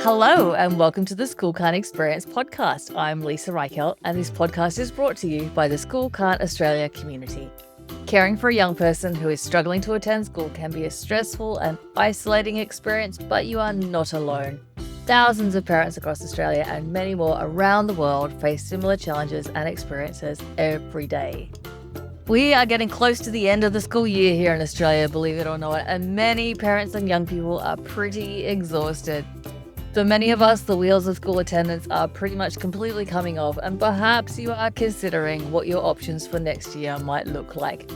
Hello and welcome to the School Can't Experience podcast. I'm Leisa Reichelt and this podcast is brought to you by the School Can't Australia community. Caring for a young person who is struggling to attend school can be a stressful and isolating experience, but you are not alone. Thousands of parents across Australia and many more around the world face similar challenges and experiences every day. We are getting close to the end of the school year here in Australia, believe it or not, and many parents and young people are pretty exhausted. For many of us, the wheels of school attendance are pretty much completely coming off, and perhaps you are considering what your options for next year might look like.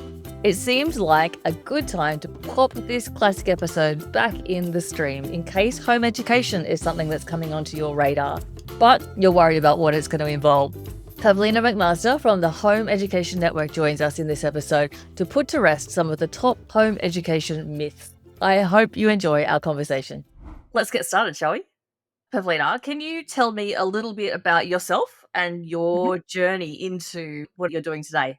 It seems like a good time to pop this classic episode back in the stream in case home education is something that's coming onto your radar, but you're worried about what it's going to involve. Pavlina McMaster from the Home Education Network joins us in this episode to put to rest some of the top home education myths. I hope you enjoy our conversation. Let's get started, shall we? Pavlina, can you tell me a little bit about yourself and your journey into what you're doing today?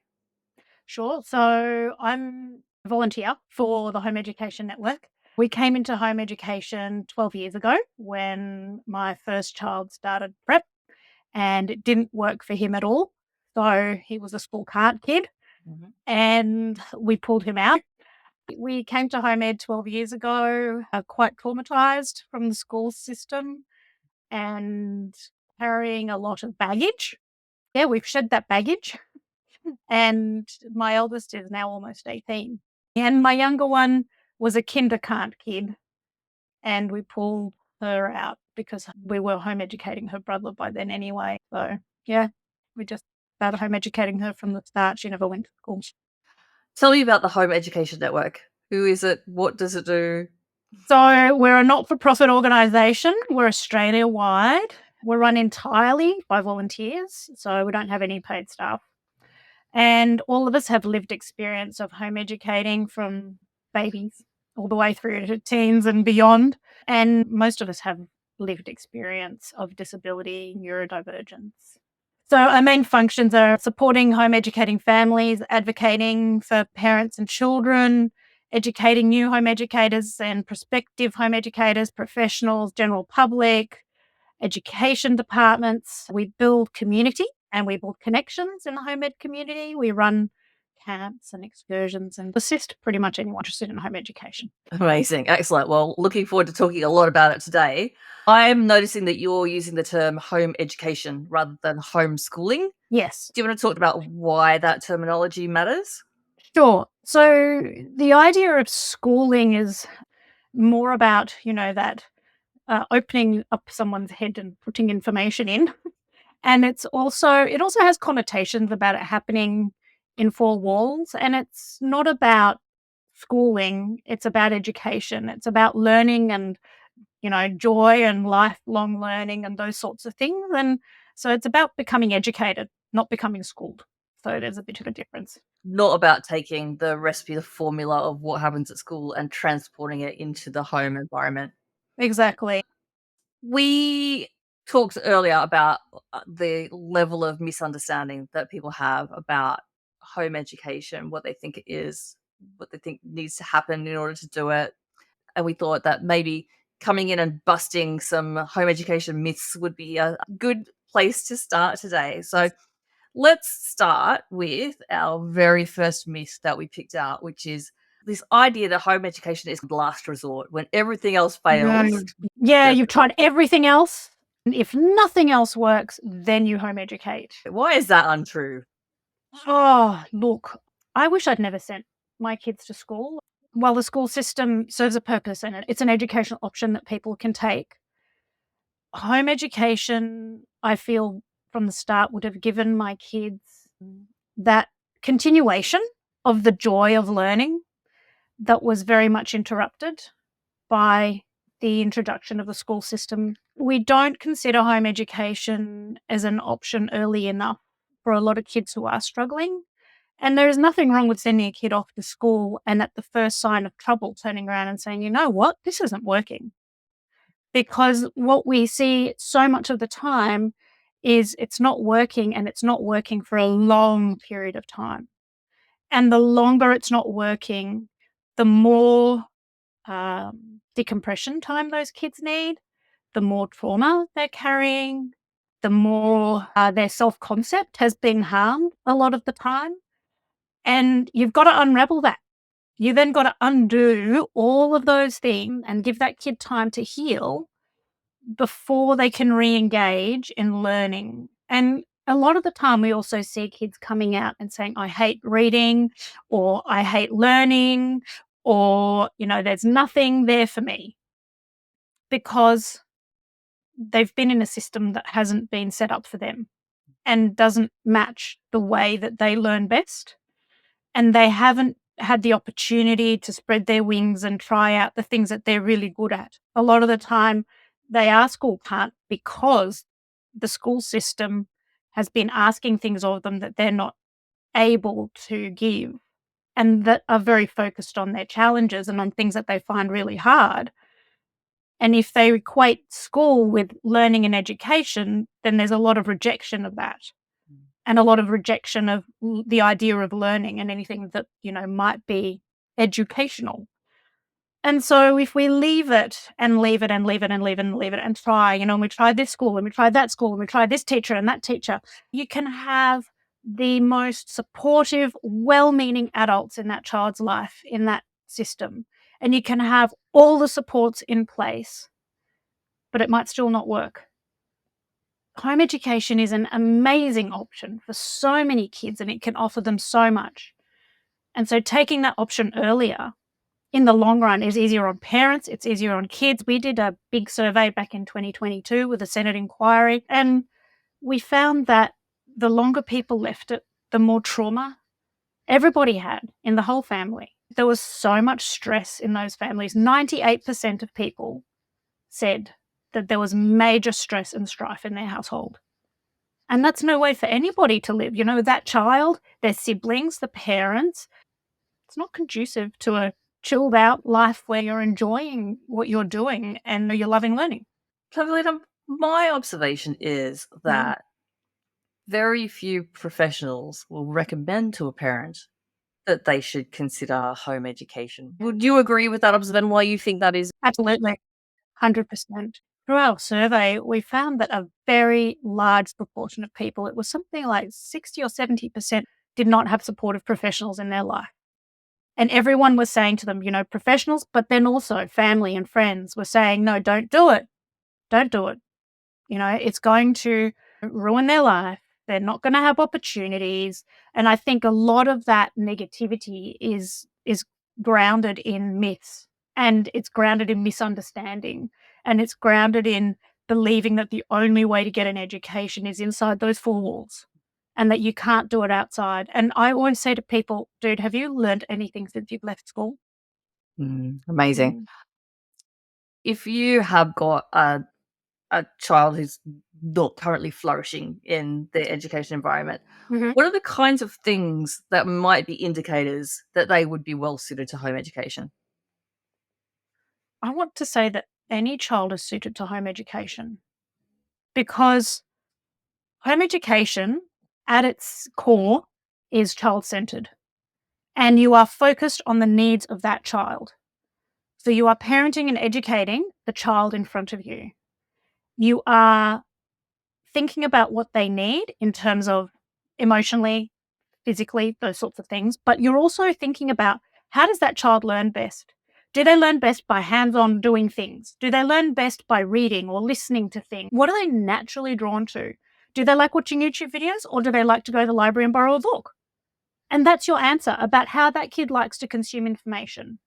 Sure. So I'm a volunteer for the Home Education Network. We came into home education 12 years ago when my first child started prep, and it didn't work for him at all. So he was a school can't kid, and we pulled him out. We came to home ed 12 years ago, quite traumatized from the school system and carrying a lot of baggage. Yeah, we've shed that baggage. And my eldest is now almost 18. And my younger one was a kinder can't kid. And we pulled her out because we were home educating her brother by then anyway. So, yeah, we just started home educating her from the start. She never went to school. Tell me about the Home Education Network. Who is it? What does it do? So, we're a not-for-profit organisation. We're Australia-wide. We're run entirely by volunteers, so we don't have any paid staff. And all of us have lived experience of home educating from babies all the way through to teens and beyond. And most of us have lived experience of disability, neurodivergence. So our main functions are supporting home educating families, advocating for parents and children, educating new home educators and prospective home educators, professionals, general public, education departments. We build community and we build connections in the home ed community. We run camps and excursions and assist pretty much anyone interested in home education. Amazing. Excellent. Well, looking forward to talking a lot about it today. I'm noticing that you're using the term home education rather than homeschooling. Yes. Do you want to talk about why that terminology matters? Sure. So the idea of schooling is more about, that opening up someone's head and putting information in. And it also has connotations about it happening in four walls. And it's not about schooling, it's about education. It's about learning and, joy and lifelong learning and those sorts of things. And so it's about becoming educated, not becoming schooled. So there's a bit of a difference. Not about taking the recipe, the formula of what happens at school and transporting it into the home environment. Exactly. We talked earlier about the level of misunderstanding that people have about home education, what they think it is, what they think needs to happen in order to do it. And we thought that maybe coming in and busting some home education myths would be a good place to start today. So let's start with our very first myth that we picked out, which is this idea that home education is last resort. When everything else fails, Yeah, you've tried everything else. And if nothing else works, then you home educate. why is that untrue? Oh, look, I wish I'd never sent my kids to school. While the school system serves a purpose and it's an educational option that people can take, home education, I feel from the start, would have given my kids that continuation of the joy of learning that was very much interrupted by the introduction of the school system. We don't consider home education as an option early enough for a lot of kids who are struggling. And there is nothing wrong with sending a kid off to school and at the first sign of trouble turning around and saying, you know what, this isn't working. Because what we see so much of the time is it's not working, and it's not working for a long period of time. And the longer it's not working, the more decompression time those kids need, the more trauma they're carrying, the more their self-concept has been harmed a lot of the time. And you've got to unravel that. You then got to undo all of those things and give that kid time to heal before they can re-engage in learning. And a lot of the time we also see kids coming out and saying, I hate reading, or I hate learning, or, there's nothing there for me, because they've been in a system that hasn't been set up for them and doesn't match the way that they learn best. And they haven't had the opportunity to spread their wings and try out the things that they're really good at. A lot of the time, they are school can't because the school system has been asking things of them that they're not able to give, and that are very focused on their challenges and on things that they find really hard. And if they equate school with learning and education, then there's a lot of rejection of that, and a lot of rejection of the idea of learning and anything that, might be educational. And so if we leave it and leave it and leave it and leave it and leave it and try, and we try this school and we try that school and we try this teacher and that teacher, you can have the most supportive, well-meaning adults in that child's life in that system. And you can have all the supports in place, but it might still not work. Home education is an amazing option for so many kids, and it can offer them so much. And so taking that option earlier in the long run is easier on parents, it's easier on kids. We did a big survey back in 2022 with a Senate inquiry, and we found that the longer people left it, the more trauma everybody had in the whole family. There was so much stress in those families. 98% of people said that there was major stress and strife in their household. And that's no way for anybody to live. That child, their siblings, the parents, it's not conducive to a chilled out life where you're enjoying what you're doing and you're loving learning. Pavlina, my observation is that very few professionals will recommend to a parent that they should consider home education. Would you agree with that observation? Why you think that is? Absolutely, 100%. Through our survey, we found that a very large proportion of people, it was something like 60 or 70%, did not have supportive professionals in their life. And everyone was saying to them, professionals, but then also family and friends were saying, no, don't do it. Don't do it. It's going to ruin their life. They're not going to have opportunities. And I think a lot of that negativity is grounded in myths, and it's grounded in misunderstanding, and it's grounded in believing that the only way to get an education is inside those four walls and that you can't do it outside. And I always say to people, dude, have you learned anything since you've left school? Amazing. If you have got a child who's not currently flourishing in their education environment, what are the kinds of things that might be indicators that they would be well suited to home education? I want to say that any child is suited to home education, because home education at its core is child-centered, and you are focused on the needs of that child. So you are parenting and educating the child in front of you. You are thinking about what they need in terms of emotionally, physically, those sorts of things, but you're also thinking about, how does that child learn best? Do they learn best by hands-on doing things? Do they learn best by reading or listening to things? What are they naturally drawn to? Do they like watching YouTube videos, or do they like to go to the library and borrow a book? And that's your answer about how that kid likes to consume information.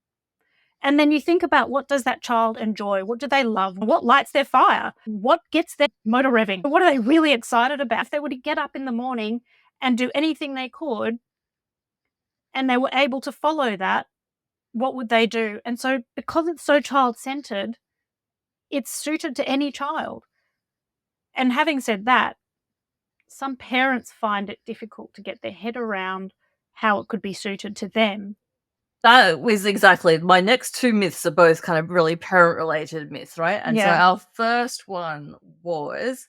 And then you think about, what does that child enjoy? What do they love? What lights their fire? What gets their motor revving? What are they really excited about? If they were to get up in the morning and do anything they could, and they were able to follow that, what would they do? And so, because it's so child-centered, it's suited to any child. And having said that, some parents find it difficult to get their head around how it could be suited to them. That was exactly my next two myths are both kind of really parent-related myths, right? And so Yeah. our first one was,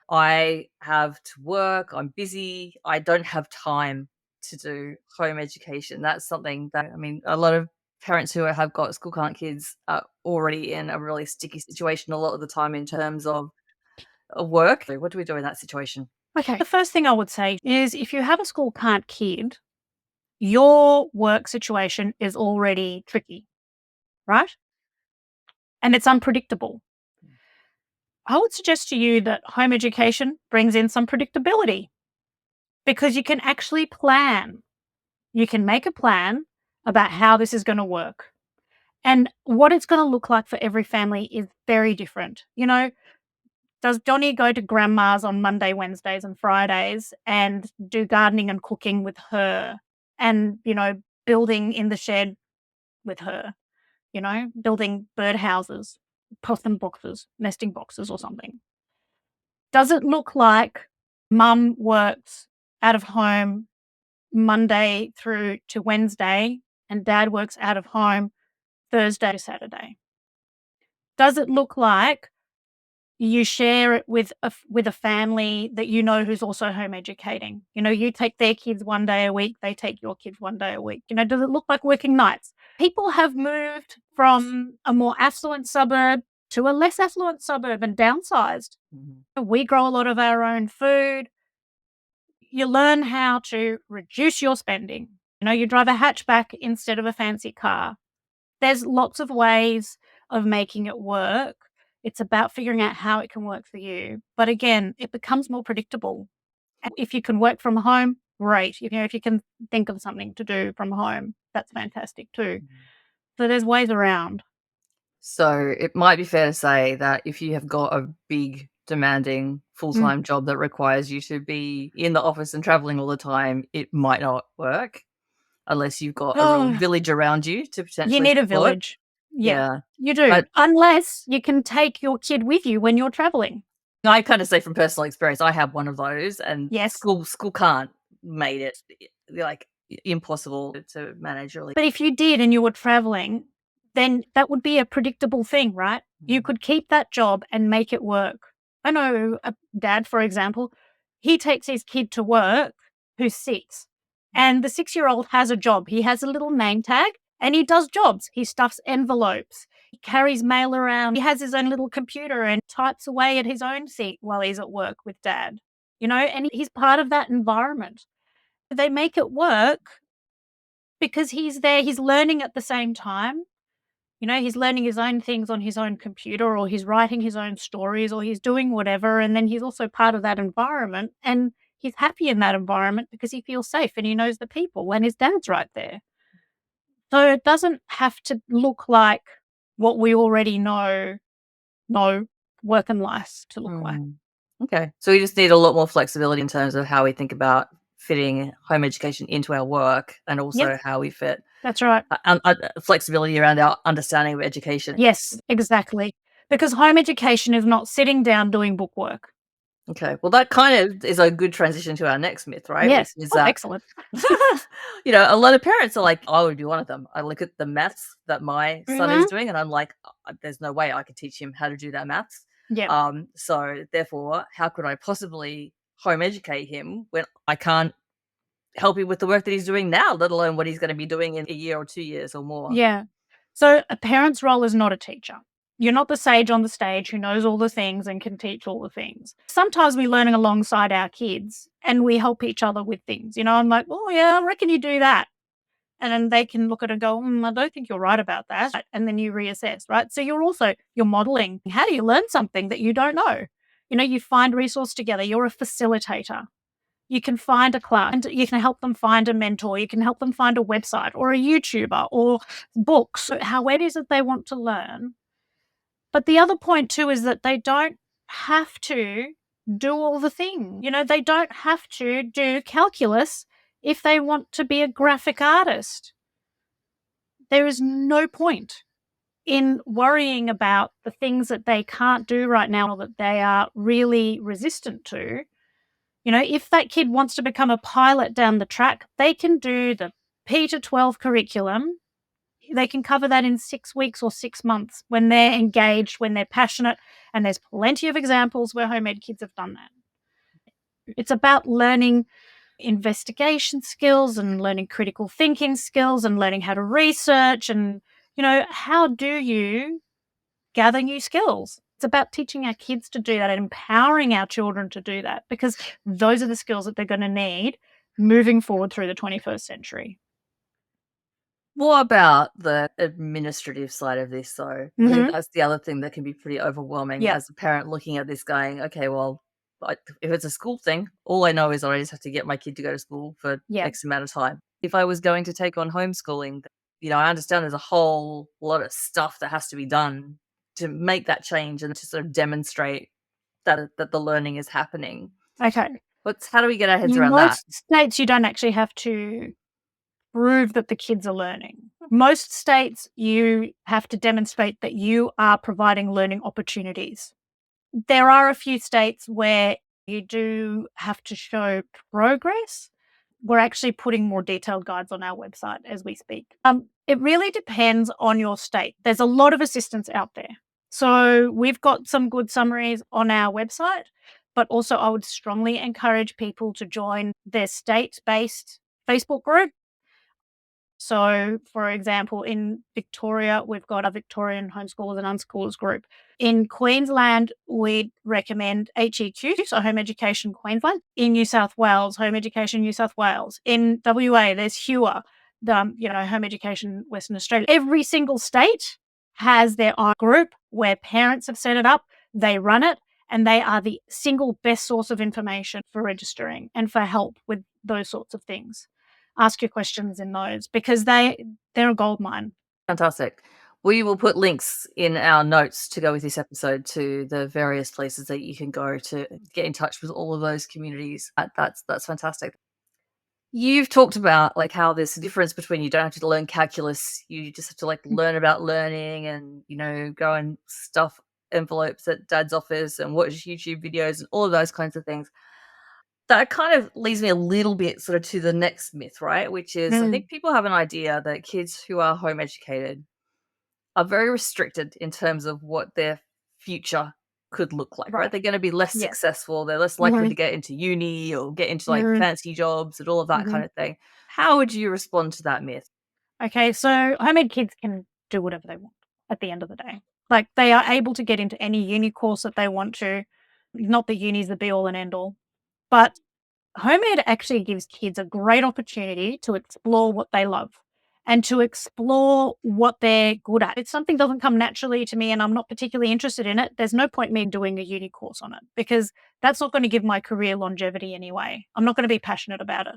I have to work, I'm busy, I don't have time to do home education. That's something that, I mean, a lot of parents who have got school can't kids are already in a really sticky situation a lot of the time in terms of work. What do we do in that situation? Okay, the first thing I would say is if you have a school can't kid, your work situation is already tricky, right? And it's unpredictable. I would suggest to you that home education brings in some predictability because you can actually plan. You can make a plan about how this is going to work. And what it's going to look like for every family is very different. Does Johnny go to grandma's on Monday, Wednesdays, and Fridays and do gardening and cooking with her and, building in the shed with her, building birdhouses, possum boxes, nesting boxes or something? Does it look like mum works out of home Monday through to Wednesday and dad works out of home Thursday to Saturday? Does it look like you share it with a family that who's also home educating? You take their kids one day a week, they take your kids one day a week. Does it look like working nights? People have moved from a more affluent suburb to a less affluent suburb and downsized. We grow a lot of our own food. You learn how to reduce your spending. You drive a hatchback instead of a fancy car. There's lots of ways of making it work. It's about figuring out how it can work for you. But again, it becomes more predictable. If you can work from home, great. If you can think of something to do from home, that's fantastic too. So there's ways around. So it might be fair to say that if you have got a big, demanding full-time job that requires you to be in the office and traveling all the time, it might not work unless you've got a real village around you to potentially You need a support. village. Yeah, you do. But unless you can take your kid with you when you're traveling. I kind of say from personal experience, I have one of those, and Yes. school can't made it like impossible to manage really. But if you did and you were traveling, then that would be a predictable thing, right? You could keep that job and make it work. I know a dad, for example, he takes his kid to work who's 6, and the 6-year-old has a job. He has a little name tag and he does jobs. He stuffs envelopes. He carries mail around. He has his own little computer and types away at his own seat while he's at work with dad, and he's part of that environment. They make it work because he's there. He's learning at the same time. He's learning his own things on his own computer, or he's writing his own stories, or he's doing whatever. And then he's also part of that environment. And he's happy in that environment because he feels safe and he knows the people and his dad's right there. So it doesn't have to look like what we already know work and life to look like. Okay. So we just need a lot more flexibility in terms of how we think about fitting home education into our work, and also how we fit. That's right. Flexibility around our understanding of education. Yes, exactly. Because home education is not sitting down doing book work. Okay. Well, that kind of is a good transition to our next myth, right? Yes. Which is that, excellent. a lot of parents are like, I would be one of them. I look at the maths that my son is doing and I'm like, there's no way I could teach him how to do that maths. Yeah. So therefore, how could I possibly home educate him when I can't help him with the work that he's doing now, let alone what he's going to be doing in a year or 2 years or more? Yeah. So a parent's role is not a teacher. You're not the sage on the stage who knows all the things and can teach all the things. Sometimes we're learning alongside our kids and we help each other with things. I'm like, oh, yeah, I reckon you do that. And then they can look at it and go, I don't think you're right about that. And then you reassess, right? So you're modeling. How do you learn something that you don't know? You find resource together. You're a facilitator. You can find a class and you can help them find a mentor. You can help them find a website or a YouTuber or books, however it is that they want to learn. But the other point too is that they don't have to do all the things. They don't have to do calculus if they want to be a graphic artist. There is no point in worrying about the things that they can't do right now or that they are really resistant to. If that kid wants to become a pilot down the track, they can do the P to 12 curriculum. They can cover that in 6 weeks or 6 months when they're engaged, when they're passionate, and there's plenty of examples where home ed kids have done that. It's about learning investigation skills and learning critical thinking skills and learning how to research and, how do you gather new skills? It's about teaching our kids to do that and empowering our children to do that, because those are the skills that they're going to need moving forward through the 21st century. What about the administrative side of this, though? I think that's the other thing that can be pretty overwhelming Yeah. as a parent looking at this going, okay, well, if it's a school thing, all I know is I just have to get my kid to go to school for Yeah. X amount of time. If I was going to take on homeschooling, I understand there's a whole lot of stuff that has to be done to make that change and to sort of demonstrate that the learning is happening. Okay. But how do we get our heads In around that? most states, you don't actually have to prove that the kids are learning. Most states, you have to demonstrate that you are providing learning opportunities. There are a few states where you do have to show progress. We're actually putting more detailed guides on our website as we speak. It really depends on your state. There's a lot of assistance out there. So we've got some good summaries on our website, but also I would strongly encourage people to join their state-based Facebook group. So, for example, in Victoria, we've got a Victorian Homeschoolers and Unschoolers group. In Queensland, we'd recommend HEQ, so Home Education Queensland. In New South Wales, Home Education New South Wales. In WA, there's HEWA, Home Education Western Australia. Every single state has their own group where parents have set it up, they run it, and they are the single best source of information for registering and for help with those sorts of things. Ask your questions in those because they're a goldmine. Fantastic. We will put links in our notes to go with this episode to the various places that you can go to get in touch with all of those communities. That's fantastic. You've talked about how there's a difference between you don't have to learn calculus, you just have to learn about learning and go and stuff envelopes at dad's office and watch YouTube videos and all of those kinds of things. That kind of leads me a little bit sort of to the next myth, right? Which is I think people have an idea that kids who are home educated are very restricted in terms of what their future could look like, right? They're going to be less successful. They're less likely to get into uni or get into fancy jobs and all of that kind of thing. How would you respond to that myth? Okay, so home ed kids can do whatever they want at the end of the day. They are able to get into any uni course that they want to. Not that uni is the be all and end all, but home ed actually gives kids a great opportunity to explore what they love and to explore what they're good at. If something doesn't come naturally to me and I'm not particularly interested in it, there's no point me doing a uni course on it because that's not going to give my career longevity anyway. I'm not going to be passionate about it.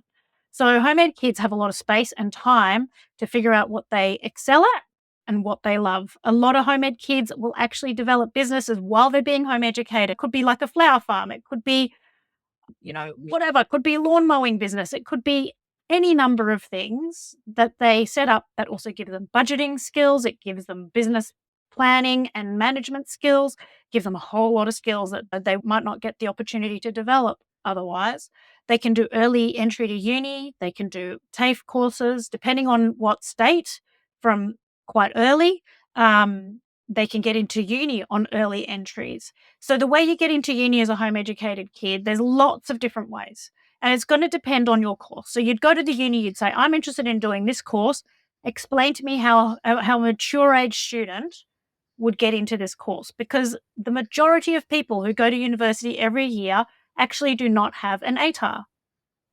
So home ed kids have a lot of space and time to figure out what they excel at and what they love. A lot of home ed kids will actually develop businesses while they're being home educated. It could be like a flower farm. It could be whatever. It could be a lawn mowing business. It could be any number of things that they set up that also give them budgeting skills. It gives them business planning and management skills, give them a whole lot of skills that they might not get the opportunity to develop otherwise. They can do early entry to uni. They can do TAFE courses, depending on what state, from quite early. They can get into uni on early entries. So the way you get into uni as a home educated kid, there's lots of different ways. And it's going to depend on your course. So you'd go to the uni, you'd say, I'm interested in doing this course. Explain to me how a mature age student would get into this course, because the majority of people who go to university every year actually do not have an ATAR.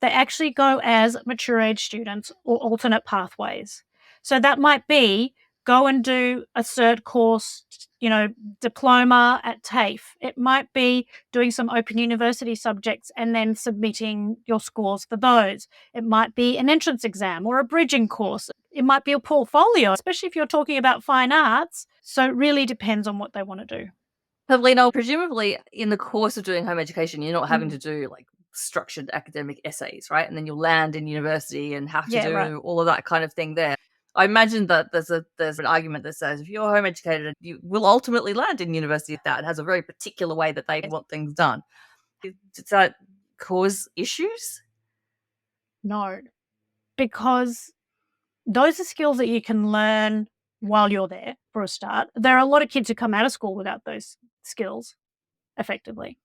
They actually go as mature age students or alternate pathways. So that might be go and do a cert course, diploma at TAFE. It might be doing some open university subjects and then submitting your scores for those. It might be an entrance exam or a bridging course. It might be a portfolio, especially if you're talking about fine arts. So it really depends on what they want to do. Pavlina, presumably in the course of doing home education, you're not having to do structured academic essays, right? And then you'll land in university and have to do all of that kind of thing there. I imagine that there's an argument that says if you're home educated, you will ultimately land in university if that has a very particular way that they want things done. Does that cause issues? No, because those are skills that you can learn while you're there for a start. There are a lot of kids who come out of school without those skills, effectively.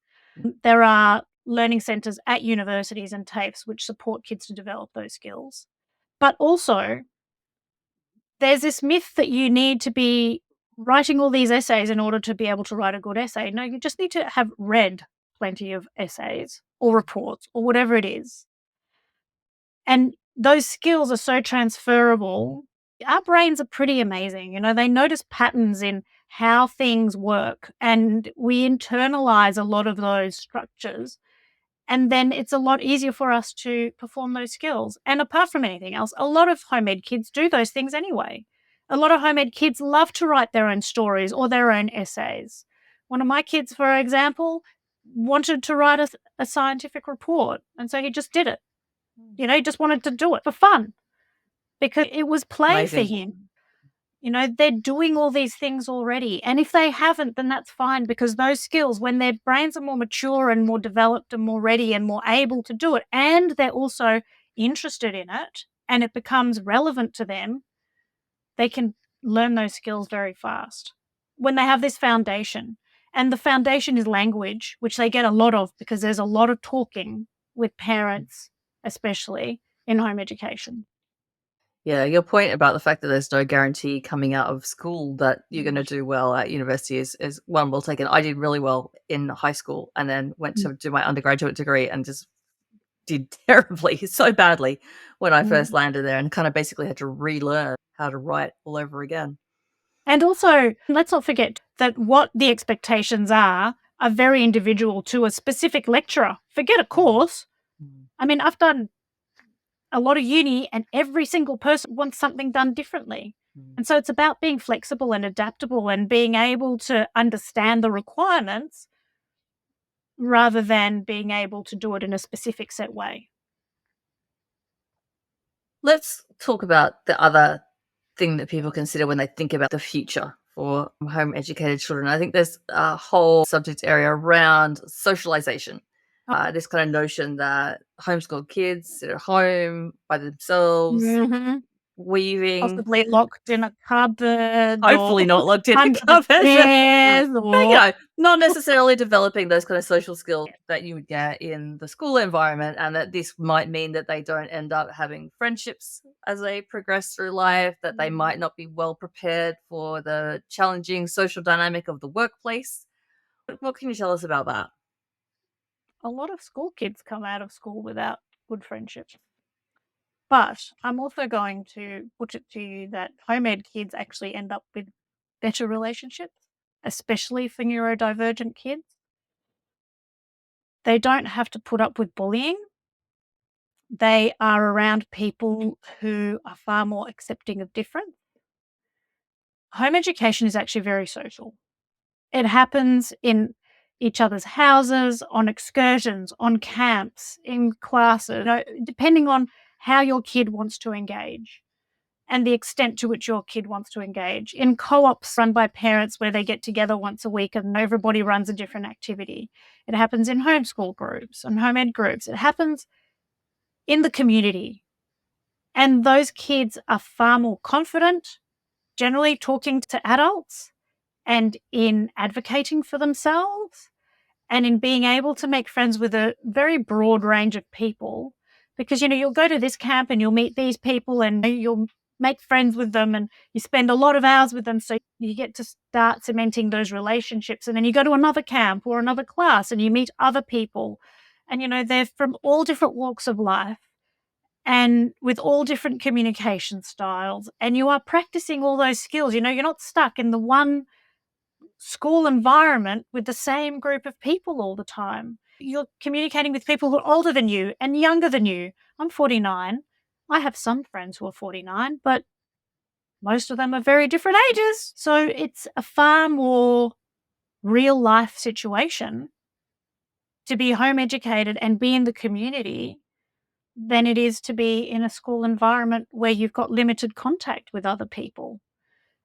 There are learning centres at universities and TAFEs which support kids to develop those skills. But also, there's this myth that you need to be writing all these essays in order to be able to write a good essay. No, you just need to have read plenty of essays or reports or whatever it is. And those skills are so transferable. Our brains are pretty amazing. They notice patterns in how things work, and we internalize a lot of those structures. And then it's a lot easier for us to perform those skills. And apart from anything else, a lot of home ed kids do those things anyway. A lot of home ed kids love to write their own stories or their own essays. One of my kids, for example, wanted to write a scientific report, and so he just did it. He just wanted to do it for fun because it was play for him. They're doing all these things already. And if they haven't, then that's fine, because those skills, when their brains are more mature and more developed and more ready and more able to do it, and they're also interested in it and it becomes relevant to them, they can learn those skills very fast when they have this foundation. And the foundation is language, which they get a lot of because there's a lot of talking with parents, especially in home education. Yeah, your point about the fact that there's no guarantee coming out of school that you're going to do well at university is one well taken. I did really well in high school and then went to do my undergraduate degree and just did terribly, so badly when I first landed there, and kind of basically had to relearn how to write all over again. And also, let's not forget that what the expectations are very individual to a specific lecturer. Forget a course. I mean, I've done a lot of uni and every single person wants something done differently. And so it's about being flexible and adaptable and being able to understand the requirements rather than being able to do it in a specific set way. Let's talk about the other thing that people consider when they think about the future for home educated children. I think there's a whole subject area around socialization. This kind of notion that homeschooled kids sit at home by themselves, weaving. Possibly locked in a cupboard. Hopefully not locked in a cupboard. But, not necessarily developing those kind of social skills that you would get in the school environment, and that this might mean that they don't end up having friendships as they progress through life, that they might not be well prepared for the challenging social dynamic of the workplace. What can you tell us about that? A lot of school kids come out of school without good friendships. But I'm also going to put it to you that home ed kids actually end up with better relationships, especially for neurodivergent kids. They don't have to put up with bullying. They are around people who are far more accepting of difference. Home education is actually very social. It happens in each other's houses, on excursions, on camps, in classes, depending on how your kid wants to engage and the extent to which your kid wants to engage. In co-ops run by parents where they get together once a week and everybody runs a different activity. It happens in homeschool groups and home ed groups. It happens in the community. And those kids are far more confident, generally talking to adults and in advocating for themselves and in being able to make friends with a very broad range of people. Because, you'll go to this camp and you'll meet these people and you'll make friends with them and you spend a lot of hours with them. So you get to start cementing those relationships. And then you go to another camp or another class and you meet other people. And, they're from all different walks of life and with all different communication styles. And you are practicing all those skills. You're not stuck in the one school environment with the same group of people all the time. You're communicating with people who are older than you and younger than you. I'm 49. I have some friends who are 49, but most of them are very different ages. So it's a far more real life situation to be home educated and be in the community than it is to be in a school environment where you've got limited contact with other people.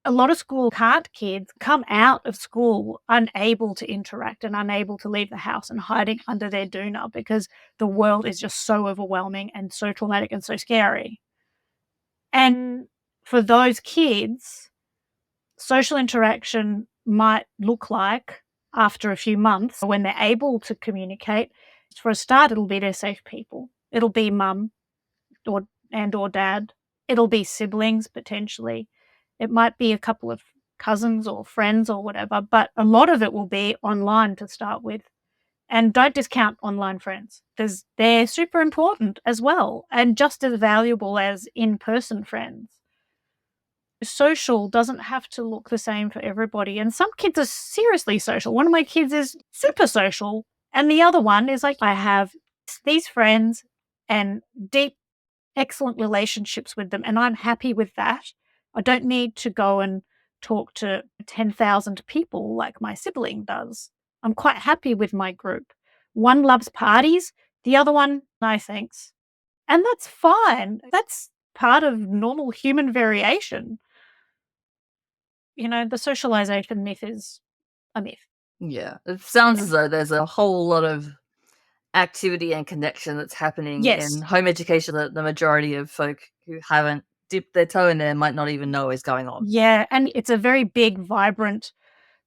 A lot of school can't kids come out of school unable to interact and unable to leave the house and hiding under their doona because the world is just so overwhelming and so traumatic and so scary. And for those kids, social interaction might look like, after a few months, when they're able to communicate, For a start, it'll be their safe people. It'll be mum or dad. It'll be siblings, potentially. It might be a couple of cousins or friends or whatever, but a lot of it will be online to start with. And don't discount online friends, because they're super important as well and just as valuable as in-person friends. Social doesn't have to look the same for everybody, and some kids are seriously social. One of my kids is super social, and the other one is like, I have these friends and deep, excellent relationships with them, and I'm happy with that. I don't need to go and talk to 10,000 people like my sibling does. I'm quite happy with my group. One loves parties, the other one, no thanks. And that's fine. That's part of normal human variation. The socialization myth is a myth. Yeah. It sounds as though there's a whole lot of activity and connection that's happening in Yes. home education that the majority of folk who haven't dipped their toe in there might not even know is going on. Yeah, and it's a very big, vibrant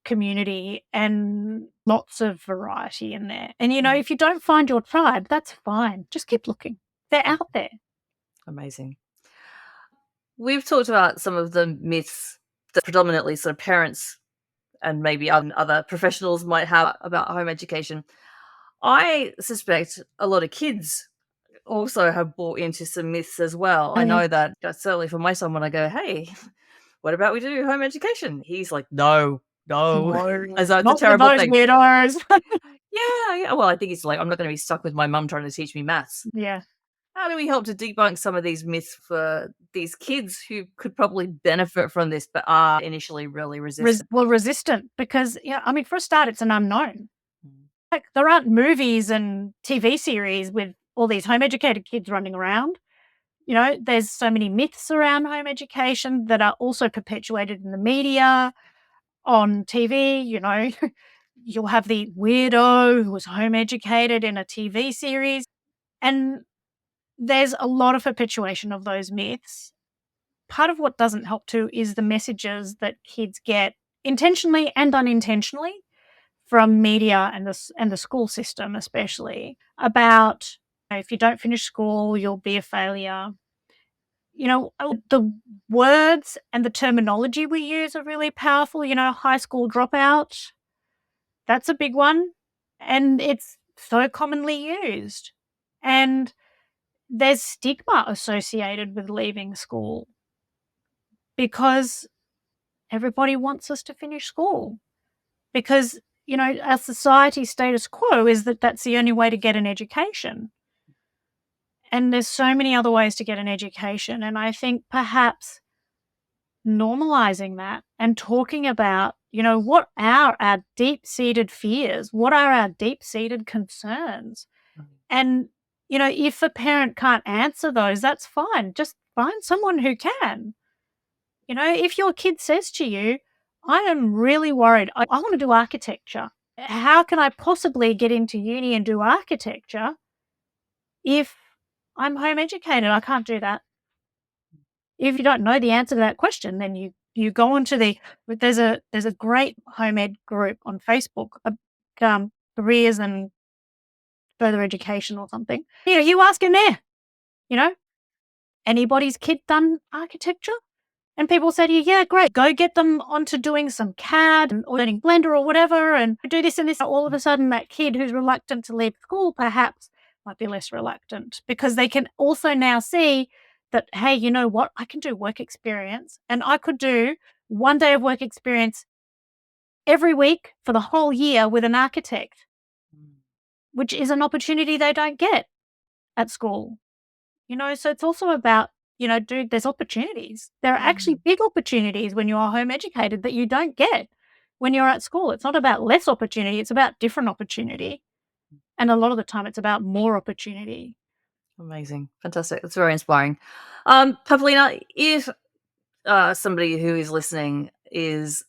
community and lots of variety in there. And, if you don't find your tribe, that's fine. Just keep looking. They're out there. Amazing. We've talked about some of the myths that predominantly sort of parents and maybe other professionals might have about home education. I suspect a lot of kids also have bought into some myths as well. I know that certainly for my son, when I go, "Hey, what about we do home education?" He's like, "No, no," No, as though it's a not with terrible those thing. weirdos. Yeah, yeah. Well, I think he's like, "I'm not going to be stuck with my mum trying to teach me maths." Yeah. How do we help to debunk some of these myths for these kids who could probably benefit from this, but are initially really resistant? Resistant because, for a start, it's an unknown. Mm. Like, there aren't movies and TV series with all these home educated kids running around. There's so many myths around home education that are also perpetuated in the media, on TV. You'll have the weirdo who was home educated in a TV series. And there's a lot of perpetuation of those myths. Part of what doesn't help too is the messages that kids get intentionally and unintentionally from media and the school system, especially about, if you don't finish school, you'll be a failure. The words and the terminology we use are really powerful. High school dropout, that's a big one. And it's so commonly used. And there's stigma associated with leaving school because everybody wants us to finish school. Because, our society status quo is that that's the only way to get an education. And there's so many other ways to get an education. And I think perhaps normalizing that and talking about, what are our deep-seated fears? What are our deep-seated concerns? And, if a parent can't answer those, that's fine. Just find someone who can. If your kid says to you, I am really worried, I want to do architecture. How can I possibly get into uni and do architecture if I'm home educated? I can't do that. If you don't know the answer to that question, then you go onto there's a great home ed group on Facebook, careers and further education or something. You ask in there, you know, anybody's kid done architecture? And people say to you, yeah, great, go get them onto doing some CAD or learning Blender or whatever and do this and this. All of a sudden, that kid who's reluctant to leave school perhaps might be less reluctant because they can also now see that, hey, you know what? I can do work experience and I could do one day of work experience every week for the whole year with an architect, which is an opportunity they don't get at school. So it's also about, dude, there's opportunities. There are actually big opportunities when you are home educated that you don't get when you're at school. It's not about less opportunity, it's about different opportunity. And a lot of the time it's about more opportunity. Amazing. Fantastic. That's very inspiring. Pavlina, if somebody who is listening is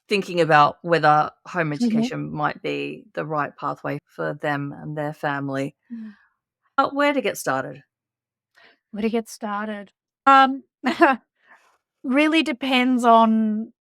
thinking about whether home education might be the right pathway for them and their family, where to get started? Where to get started? Really depends on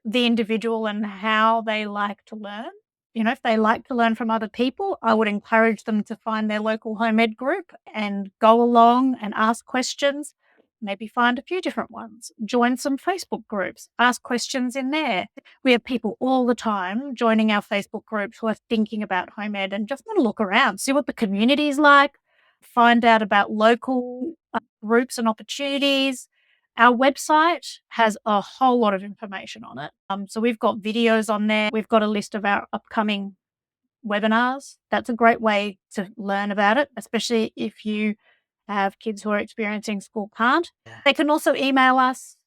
the individual and how they like to learn. If they like to learn from other people, I would encourage them to find their local home ed group and go along and ask questions. Maybe find a few different ones. Join some Facebook groups. Ask questions in there. We have people all the time joining our Facebook groups who are thinking about home ed and just want to look around, see what the community is like, find out about local groups and opportunities. Our website has a whole lot of information on it. So we've got videos on there. We've got a list of our upcoming webinars. That's a great way to learn about it, especially if you have kids who are experiencing school can't. They can also email us,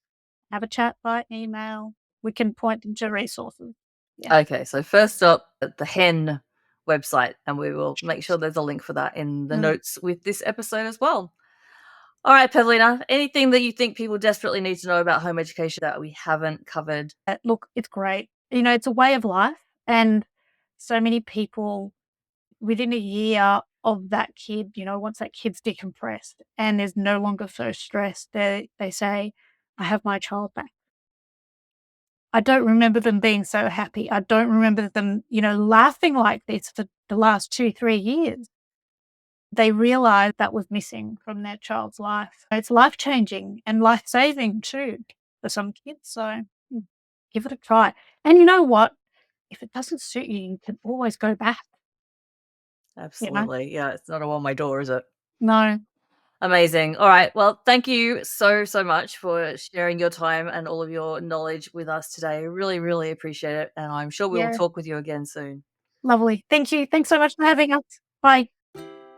have a chat by email. We can point them to resources. Yeah. Okay, so first up, the HEN website, and we will make sure there's a link for that in the notes with this episode as well. All right, Pavlina, anything that you think people desperately need to know about home education that we haven't covered? Look, it's great. It's a way of life, and so many people within a year of that kid, once that kid's decompressed and is no longer so stressed, they say, I have my child back. I don't remember them being so happy. I don't remember them, laughing like this for the last 2-3 years. They realize that was missing from their child's life. It's life-changing and life-saving too for some kids. So give it a try. And you know what? If it doesn't suit you, you can always go back. Absolutely. Yeah, it's not a on my door, is it? No. Amazing. All right. Well, thank you so much for sharing your time and all of your knowledge with us today. Really, really appreciate it. And I'm sure we'll talk with you again soon. Lovely. Thank you. Thanks so much for having us. Bye.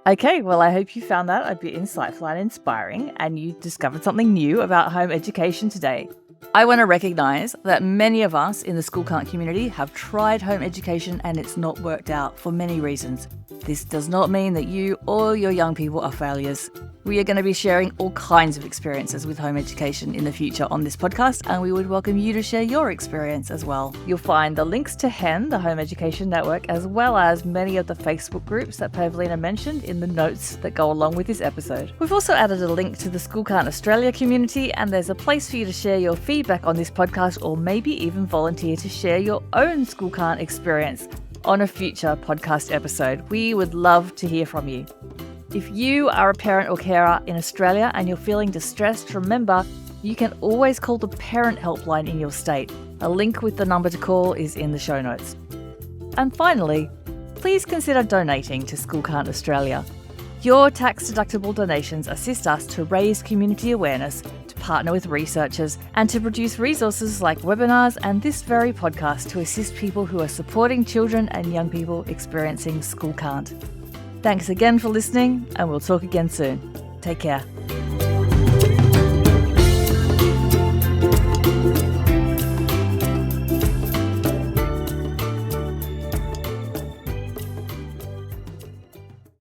Okay, well, I hope you found that a bit insightful and inspiring, and you discovered something new about home education today. I want to recognise that many of us in the School Can't community have tried home education and it's not worked out for many reasons. This does not mean that you or your young people are failures. We are going to be sharing all kinds of experiences with home education in the future on this podcast, and we would welcome you to share your experience as well. You'll find the links to HEN, the Home Education Network, as well as many of the Facebook groups that Pavlina mentioned in the notes that go along with this episode. We've also added a link to the School Can't Australia community, and there's a place for you to share your feedback on this podcast, or maybe even volunteer to share your own School Can't experience on a future podcast episode. We would love to hear from you. If you are a parent or carer in Australia and you're feeling distressed, remember, you can always call the parent helpline in your state. A link with the number to call is in the show notes. And finally, please consider donating to School Can't Australia. Your tax-deductible donations assist us to raise community awareness, to partner with researchers, and to produce resources like webinars and this very podcast to assist people who are supporting children and young people experiencing School Can't. Thanks again for listening, and we'll talk again soon. Take care.